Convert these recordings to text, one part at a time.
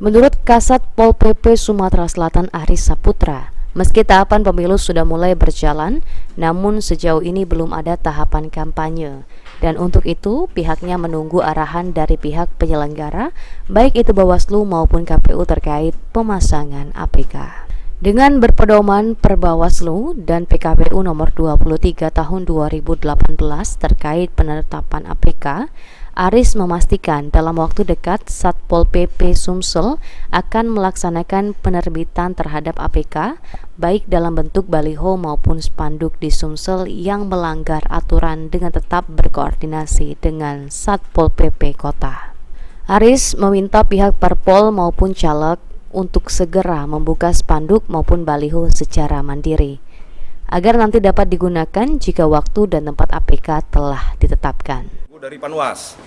Menurut Kasat Pol PP Sumatera Selatan Aris Saputra, meski tahapan pemilu sudah mulai berjalan, namun sejauh ini belum ada tahapan kampanye. Dan untuk itu, pihaknya menunggu arahan dari pihak penyelenggara, baik itu Bawaslu maupun KPU terkait pemasangan APK. Dengan berpedoman per Bawaslu dan PKPU nomor 23 tahun 2018 terkait penetapan APK, Aris memastikan dalam waktu dekat Satpol PP Sumsel akan melaksanakan penerbitan terhadap APK baik dalam bentuk baliho maupun spanduk di Sumsel yang melanggar aturan dengan tetap berkoordinasi dengan Satpol PP Kota. Aris meminta pihak Parpol maupun caleg untuk segera membuka spanduk maupun baliho secara mandiri agar nanti dapat digunakan jika waktu dan tempat APK telah ditetapkan. Dari Panwas,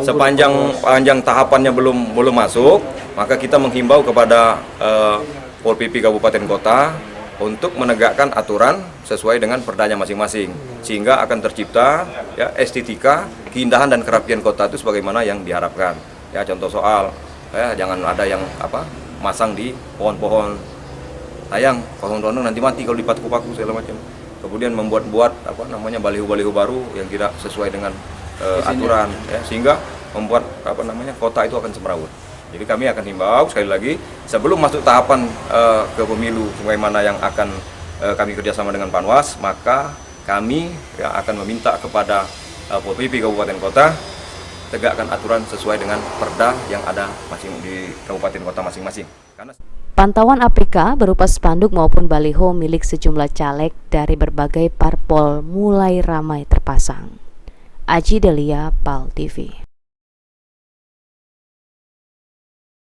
sepanjang tahapannya belum masuk, maka kita menghimbau kepada Pol PP Kabupaten Kota untuk menegakkan aturan sesuai dengan perdanya masing-masing, sehingga akan tercipta ya estetika, keindahan dan kerapian kota itu sebagaimana yang diharapkan. Ya contoh soal, jangan ada yang masang di pohon-pohon, sayang pohon-pohon nanti mati kalau dipaku-paku segala macam. Kemudian membuat baliho-baliho baru yang tidak sesuai dengan aturan, ya, sehingga membuat kota itu akan semrawut. Jadi kami akan himbau sekali lagi sebelum masuk tahapan ke pemilu sebagaimana yang akan kami kerjasama dengan Panwas, maka kami akan meminta kepada Pol PP Kabupaten Kota tegakkan aturan sesuai dengan perda yang ada di kabupaten kota masing-masing. Pantauan APK berupa spanduk maupun baliho milik sejumlah caleg dari berbagai parpol mulai ramai terpasang. Aji Delia, PAL TV.